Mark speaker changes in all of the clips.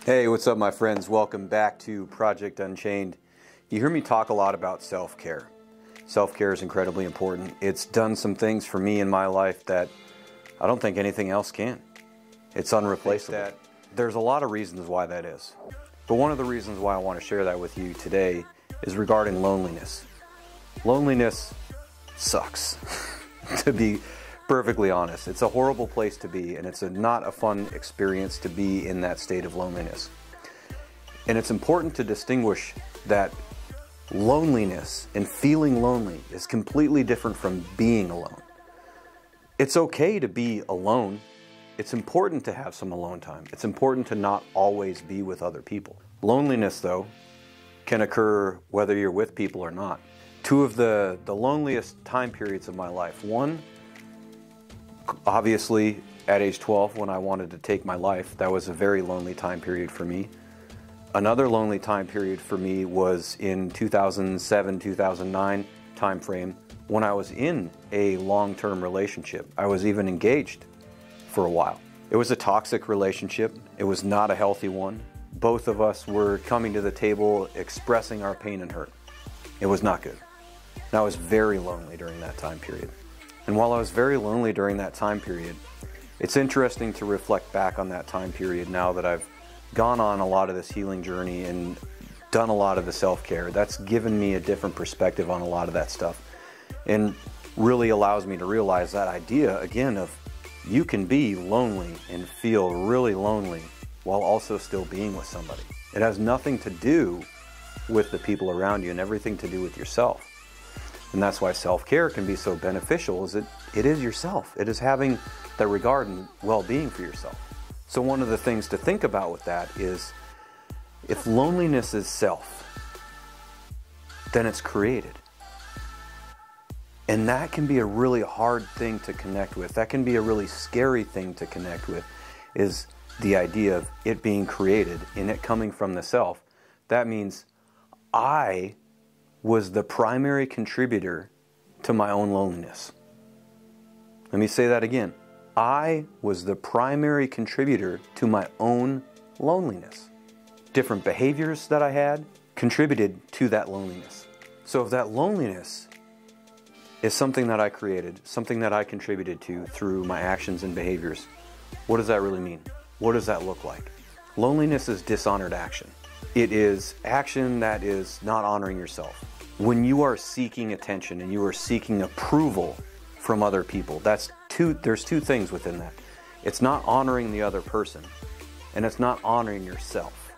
Speaker 1: Hey, what's up, my friends? Welcome back to Project Unchained. You hear me talk a lot about self-care. Self-care is incredibly important. It's done some things for me in my life that I don't think anything else can. It's unreplaceable. There's a lot of reasons why that is. But one of the reasons why I want to share that with you today is regarding loneliness. Loneliness sucks, to be perfectly honest. It's a horrible place to be, and it's not a fun experience to be in that state of loneliness. And it's important to distinguish that loneliness and feeling lonely is completely different from being alone. It's okay to be alone. It's important to have some alone time. It's important to not always be with other people. Loneliness, though, can occur whether you're with people or not. Two of the loneliest time periods of my life. One, obviously, at age 12, when I wanted to take my life, that was a very lonely time period for me. Another lonely time period for me was in 2007, 2009 time frame when I was in a long-term relationship. I was even engaged for a while. It was a toxic relationship. It was not a healthy one. Both of us were coming to the table expressing our pain and hurt. It was not good. And I was very lonely during that time period. And while I was very lonely during that time period, it's interesting to reflect back on that time period now that I've gone on a lot of this healing journey and done a lot of the self-care. That's given me a different perspective on a lot of that stuff and really allows me to realize that idea again of you can be lonely and feel really lonely while also still being with somebody. It has nothing to do with the people around you and everything to do with yourself. And that's why self-care can be so beneficial, is it is yourself. It is having that regard and well-being for yourself. So one of the things to think about with that is if loneliness is self, then it's created. And that can be a really hard thing to connect with. That can be a really scary thing to connect with, is the idea of it being created and it coming from the self. That means I was the primary contributor to my own loneliness. Let me say that again. I was the primary contributor to my own loneliness. Different behaviors that I had contributed to that loneliness. So if that loneliness is something that I created, something that I contributed to through my actions and behaviors, what does that really mean? What does that look like? Loneliness is dishonored action. It is action that is not honoring yourself. When you are seeking attention and you are seeking approval from other people, there's two things within that. It's not honoring the other person, and it's not honoring yourself.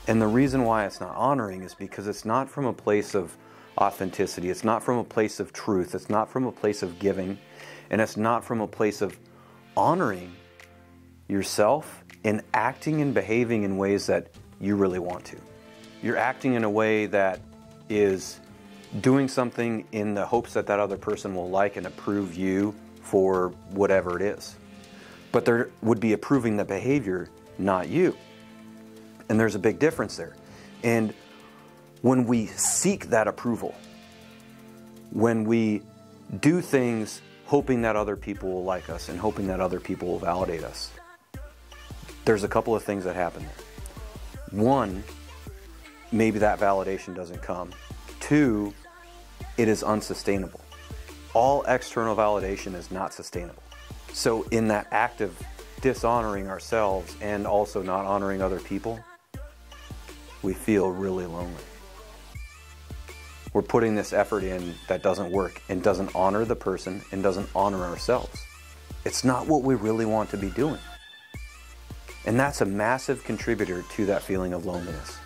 Speaker 1: And the reason why it's not honoring is because it's not from a place of authenticity. It's not from a place of truth. It's not from a place of giving, and it's not from a place of honoring yourself and acting and behaving in ways that you really want to. You're acting in a way that is doing something in the hopes that that other person will like and approve you for whatever it is. But there would be approving the behavior, not you. And there's a big difference there. And when we seek that approval, when we do things hoping that other people will like us and hoping that other people will validate us, there's a couple of things that happen there. One, maybe that validation doesn't come. Two, it is unsustainable. All external validation is not sustainable. So in that act of dishonoring ourselves and also not honoring other people, we feel really lonely. We're putting this effort in that doesn't work and doesn't honor the person and doesn't honor ourselves. It's not what we really want to be doing. And that's a massive contributor to that feeling of loneliness.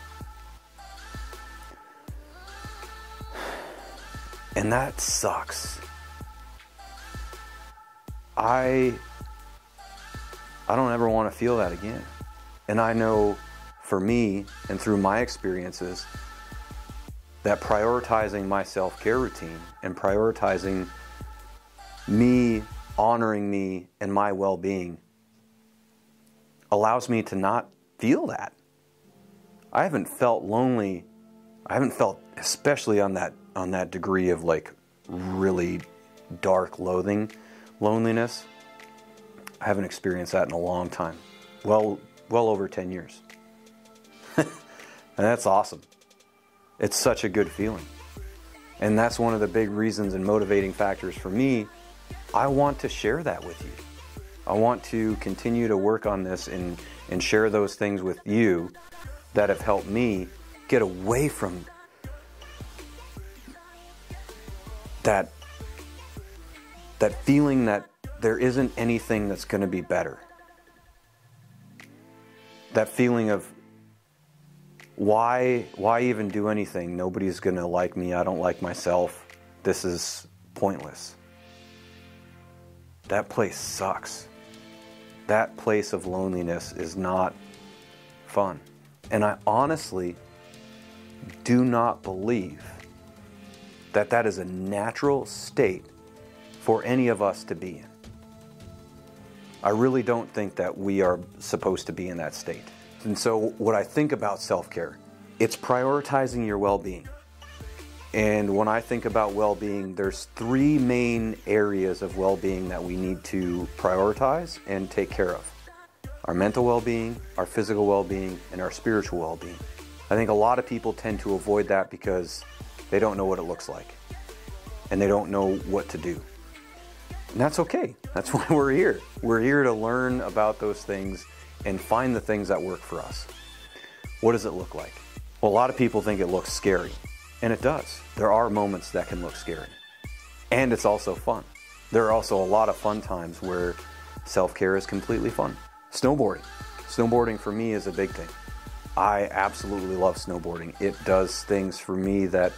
Speaker 1: And that sucks. I don't ever want to feel that again. And I know for me and through my experiences that prioritizing my self-care routine and prioritizing me honoring me and my well-being allows me to not feel that. I haven't felt lonely. I haven't felt, especially on that degree of like really dark loneliness. I haven't experienced that in a long time. Well over 10 years. And that's awesome. It's such a good feeling. And that's one of the big reasons and motivating factors for me. I want to share that with you. I want to continue to work on this and share those things with you that have helped me get away from that feeling that there isn't anything that's going to be better. That feeling of why even do anything? Nobody's going to like me. I don't like myself. This is pointless. That place sucks. That place of loneliness is not fun. And I honestly do not believe that that is a natural state for any of us to be in. I really don't think that we are supposed to be in that state. And so what I think about self-care, it's prioritizing your well-being. And when I think about well-being, there's three main areas of well-being that we need to prioritize and take care of. Our mental well-being, our physical well-being, and our spiritual well-being. I think a lot of people tend to avoid that because they don't know what it looks like. And they don't know what to do. And that's okay. That's why we're here. We're here to learn about those things and find the things that work for us. What does it look like? Well, a lot of people think it looks scary. And it does. There are moments that can look scary. And it's also fun. There are also a lot of fun times where self-care is completely fun. Snowboarding. Snowboarding for me is a big thing. I absolutely love snowboarding. It does things for me that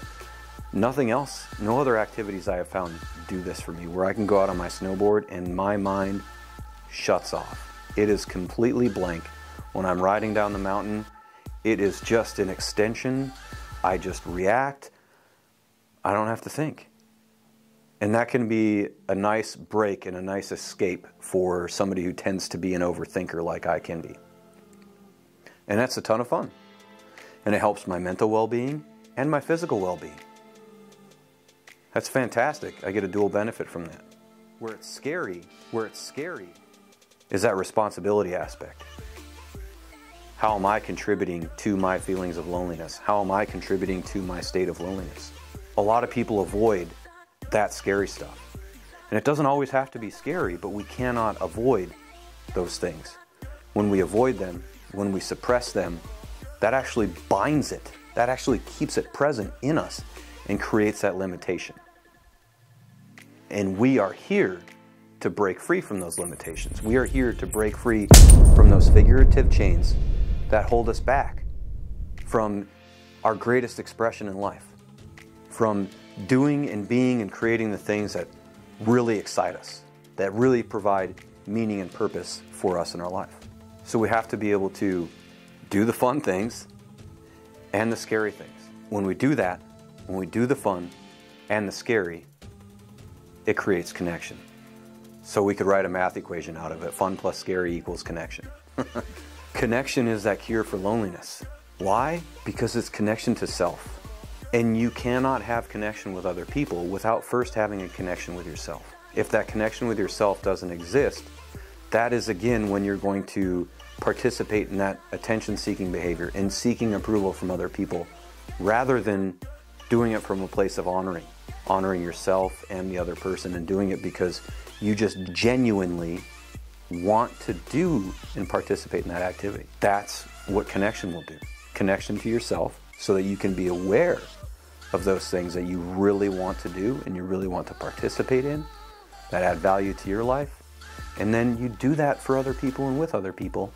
Speaker 1: nothing else, no other activities I have found do this for me, where I can go out on my snowboard and my mind shuts off. It is completely blank. When I'm riding down the mountain, it is just an extension. I just react. I don't have to think. And that can be a nice break and a nice escape for somebody who tends to be an overthinker like I can be. And that's a ton of fun. And it helps my mental well-being and my physical well-being. That's fantastic. I get a dual benefit from that. Where it's scary is that responsibility aspect. How am I contributing to my feelings of loneliness? How am I contributing to my state of loneliness? A lot of people avoid that scary stuff. And it doesn't always have to be scary, but we cannot avoid those things. When we avoid them, when we suppress them, that actually binds it. That actually keeps it present in us and creates that limitation. And we are here to break free from those limitations. We are here to break free from those figurative chains that hold us back from our greatest expression in life, from doing and being and creating the things that really excite us, that really provide meaning and purpose for us in our life. So we have to be able to do the fun things and the scary things. When we do that, when we do the fun and the scary, it creates connection. So we could write a math equation out of it. Fun plus scary equals connection. Connection is that cure for loneliness. Why? Because it's connection to self. And you cannot have connection with other people without first having a connection with yourself. If that connection with yourself doesn't exist, that is again when you're going to participate in that attention-seeking behavior and seeking approval from other people rather than doing it from a place of honoring yourself and the other person, and doing it because you just genuinely want to do and participate in that activity. That's what connection will do. Connection to yourself so that you can be aware of those things that you really want to do and you really want to participate in, that add value to your life. And then you do that for other people and with other people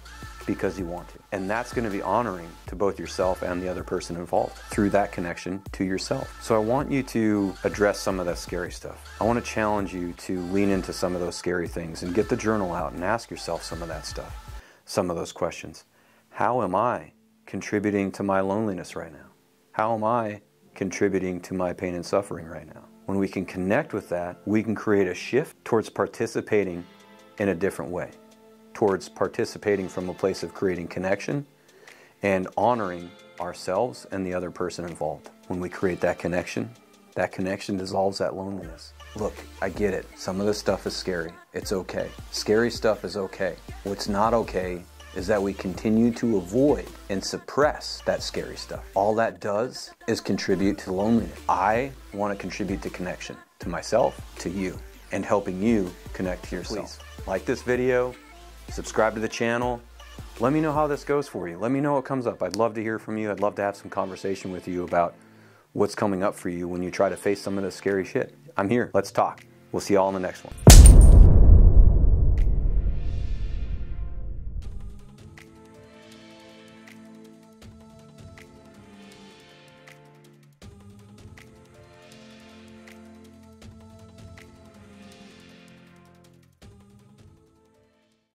Speaker 1: because you want to. And that's going to be honoring to both yourself and the other person involved through that connection to yourself. So I want you to address some of that scary stuff. I want to challenge you to lean into some of those scary things and get the journal out and ask yourself some of that stuff, some of those questions. How am I contributing to my loneliness right now? How am I contributing to my pain and suffering right now? When we can connect with that, we can create a shift towards participating in a different way, towards participating from a place of creating connection and honoring ourselves and the other person involved. When we create that connection dissolves that loneliness. Look, I get it. Some of this stuff is scary. It's okay. Scary stuff is okay. What's not okay is that we continue to avoid and suppress that scary stuff. All that does is contribute to loneliness. I want to contribute to connection, to myself, to you, and helping you connect to yourself. Please like this video, subscribe to the channel. Let me know how this goes for you. Let me know what comes up. I'd love to hear from you. I'd love to have some conversation with you about what's coming up for you when you try to face some of this scary shit. I'm here. Let's talk. We'll see y'all in the next one.